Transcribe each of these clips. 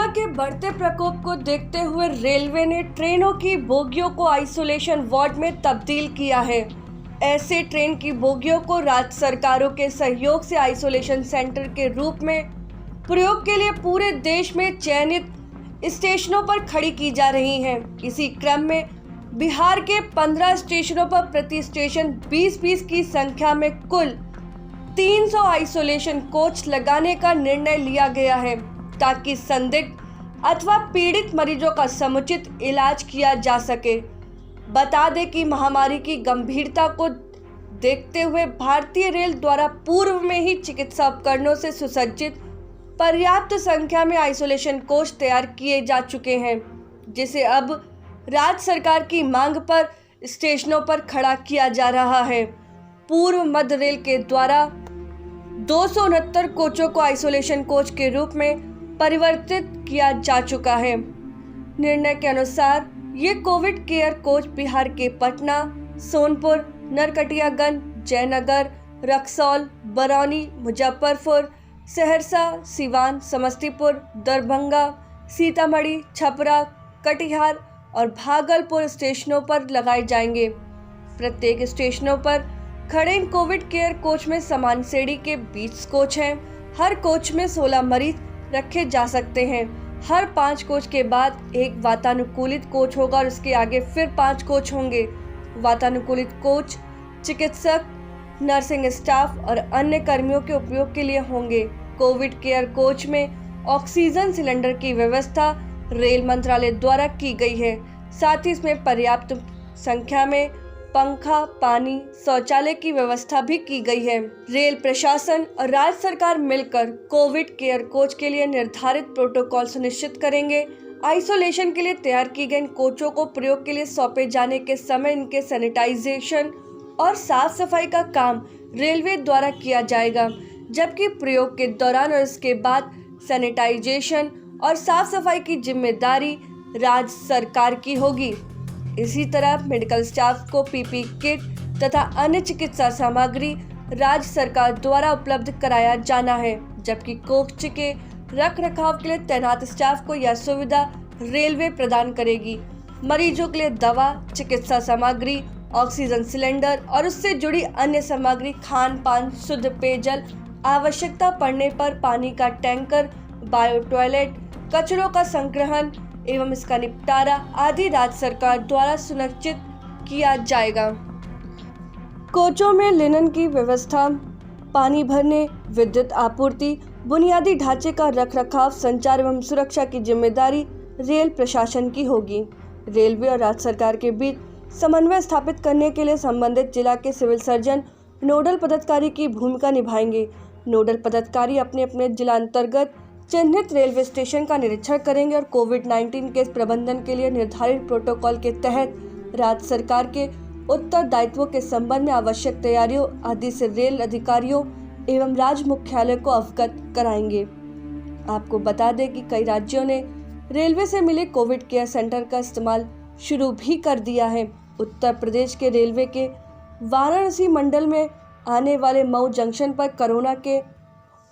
Corona के बढ़ते प्रकोप को देखते हुए रेलवे ने ट्रेनों की बोगियों को आइसोलेशन वार्ड में तब्दील किया है। ऐसे ट्रेन की बोगियों को राज्य सरकारों के सहयोग से आइसोलेशन सेंटर के रूप में प्रयोग के लिए पूरे देश में चयनित स्टेशनों पर खड़ी की जा रही हैं। इसी क्रम में बिहार के 15 स्टेशनों पर प्रति स्टेशन 20-20 की संख्या में कुल 300 आइसोलेशन कोच लगाने का निर्णय लिया गया है, ताकि संदिग्ध अथवा पीड़ित मरीजों का समुचित इलाज किया जा सके। बता दें कि महामारी की गंभीरता को देखते हुए भारतीय रेल द्वारा पूर्व में ही चिकित्सा उपकरणों से सुसज्जित पर्याप्त संख्या में आइसोलेशन कोच तैयार किए जा चुके हैं, जिसे अब राज्य सरकार की मांग पर स्टेशनों पर खड़ा किया जा रहा है। पूर्व मध्य रेल के द्वारा 269 कोचों को आइसोलेशन कोच के रूप में परिवर्तित किया जा चुका है। निर्णय के अनुसार ये कोविड केयर कोच बिहार के पटना, सोनपुर, नरकटियागंज, जयनगर, रक्सौल, बरौनी, मुजफ्फरपुर, सहरसा, सिवान, समस्तीपुर, दरभंगा, सीतामढ़ी, छपरा, कटिहार और भागलपुर स्टेशनों पर लगाए जाएंगे। प्रत्येक स्टेशनों पर खड़े इन कोविड केयर कोच में समान श्रेणी के 20 कोच हैं। हर कोच में 16 मरीज रखे जा सकते हैं। हर 5 कोच के बाद एक वातानुकूलित कोच होगा और उसके आगे फिर 5 कोच होंगे। वातानुकूलित कोच चिकित्सक, नर्सिंग स्टाफ और अन्य कर्मियों के उपयोग के लिए होंगे। कोविड केयर कोच में ऑक्सीजन सिलेंडर की व्यवस्था रेल मंत्रालय द्वारा की गई है। साथ ही इसमें पर्याप्त संख्या में पंखा, पानी, शौचालय की व्यवस्था भी की गई है। रेल प्रशासन और राज्य सरकार मिलकर कोविड केयर कोच के लिए निर्धारित प्रोटोकॉल सुनिश्चित करेंगे। आइसोलेशन के लिए तैयार की गई इन कोचों को प्रयोग के लिए सौंपे जाने के समय इनके सैनिटाइजेशन और साफ सफाई का काम रेलवे द्वारा किया जाएगा, जबकि प्रयोग के दौरान और इसके बाद सैनिटाइजेशन और साफ सफाई की जिम्मेदारी राज्य सरकार की होगी। इसी तरह मेडिकल स्टाफ को पीपी किट तथा अन्य चिकित्सा सामग्री राज्य सरकार द्वारा उपलब्ध कराया जाना है, जबकि कोच के रख रखाव के लिए तैनात स्टाफ को यह सुविधा रेलवे प्रदान करेगी। मरीजों के लिए दवा, चिकित्सा सामग्री, ऑक्सीजन सिलेंडर और उससे जुड़ी अन्य सामग्री, खान पान, शुद्ध पेयजल, आवश्यकता पड़ने पर पानी का टैंकर, बायो टॉयलेट, कचरों का संग्रहण एवं इसका निपटारा आदि राज्य सरकार द्वारा सुनिश्चित किया जाएगा। कोचों में लिनन की व्यवस्था, पानी भरने, विद्युत आपूर्ति, बुनियादी ढांचे का रखरखाव, संचार एवं सुरक्षा की जिम्मेदारी रेल प्रशासन की होगी। रेलवे और राज्य सरकार के बीच समन्वय स्थापित करने के लिए संबंधित जिला के सिविल सर्जन नोडल पदाधिकारी की भूमिका निभाएंगे। नोडल पदाधिकारी अपने अपने जिला अंतर्गत चिन्हित रेलवे स्टेशन का निरीक्षण करेंगे और कोविड-19 के प्रबंधन के लिए निर्धारित प्रोटोकॉल के तहत राज्य सरकार के उत्तरदायित्वों के संबंध में आवश्यक तैयारियों आदि से रेल अधिकारियों एवं राज्य मुख्यालय को अवगत कराएंगे। आपको बता दें कि कई राज्यों ने रेलवे से मिले कोविड केयर सेंटर का इस्तेमाल शुरू भी कर दिया है। उत्तर प्रदेश के रेलवे के वाराणसी मंडल में आने वाले मऊ जंक्शन पर कोरोना के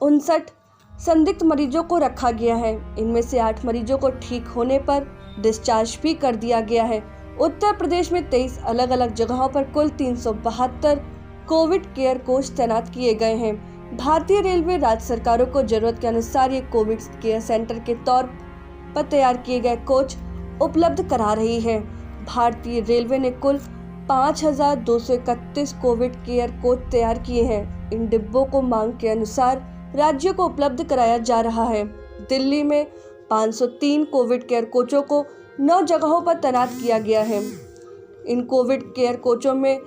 59 संदिग्ध मरीजों को रखा गया है। इनमें से 8 मरीजों को ठीक होने पर डिस्चार्ज भी कर दिया गया है। उत्तर प्रदेश में 23 अलग अलग जगहों पर कुल 372 कोविड केयर कोच तैनात किए गए हैं। भारतीय रेलवे राज्य सरकारों को जरूरत के अनुसार ये कोविड केयर सेंटर के तौर पर तैयार किए गए कोच उपलब्ध करा रही है। भारतीय रेलवे ने कुल 5231 कोविड केयर कोच तैयार किए हैं। इन डिब्बों को मांग के अनुसार राज्यों को उपलब्ध कराया जा रहा है। दिल्ली में 503 कोविड केयर कोचों को 9 जगहों पर तैनात किया गया है। इन कोविड केयर कोचों में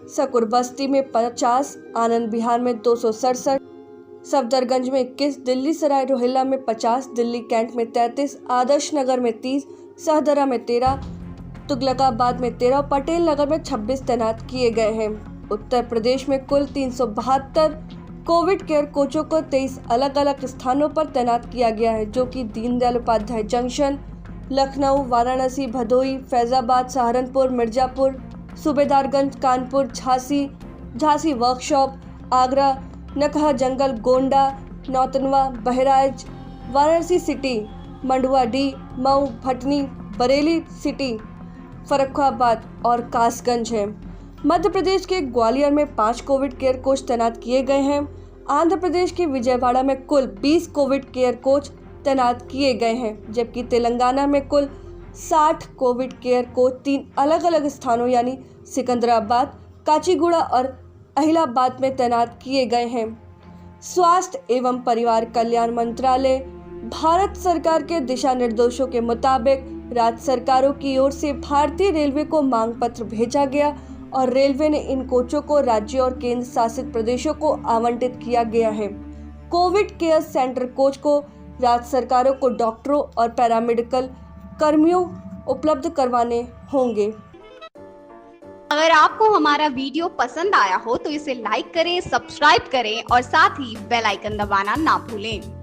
सकरबस्ती में 50, आनंद विहार में 267, सफदरगंज में 21, दिल्ली सराय रोहिल्ला में 50, दिल्ली कैंट में 33, आदर्श नगर में 30, सहदरा में 13, तुगलकाबाद में 13 और पटेल नगर में 26 तैनात किए गए हैं। उत्तर प्रदेश में कुल 372 कोविड केयर कोचों को 23 अलग अलग स्थानों पर तैनात किया गया है, जो कि दीनदयाल उपाध्याय जंक्शन, लखनऊ, वाराणसी, भदोई, फैजाबाद, सहारनपुर, मिर्जापुर, सूबेदारगंज, कानपुर, झांसी वर्कशॉप, आगरा, नकहा जंगल, गोंडा, नौतनवा, बहराइच, वाराणसी सिटी, मंडुआ डी, मऊ, भटनी, बरेली सिटी, फर्रुखाबाद और कासगंज है। मध्य प्रदेश के ग्वालियर में 5 कोविड केयर कोच तैनात किए गए हैं। आंध्र प्रदेश के विजयवाड़ा में कुल 20 कोविड केयर कोच तैनात किए गए हैं, जबकि तेलंगाना में कुल 60 कोविड केयर कोच 3 अलग अलग स्थानों यानी सिकंदराबाद, काचीगुड़ा और अहिलाबाद में तैनात किए गए हैं। स्वास्थ्य एवं परिवार कल्याण मंत्रालय भारत सरकार के दिशा निर्देशों के मुताबिक राज्य सरकारों की ओर से भारतीय रेलवे को मांग पत्र भेजा गया और रेलवे ने इन कोचों को राज्यों और केंद्र शासित प्रदेशों को आवंटित किया गया है। कोविड केयर सेंटर कोच को राज्य सरकारों को डॉक्टरों और पैरामेडिकल कर्मियों उपलब्ध करवाने होंगे। अगर आपको हमारा वीडियो पसंद आया हो तो इसे लाइक करें, सब्सक्राइब करें और साथ ही बेल आइकन दबाना ना भूलें।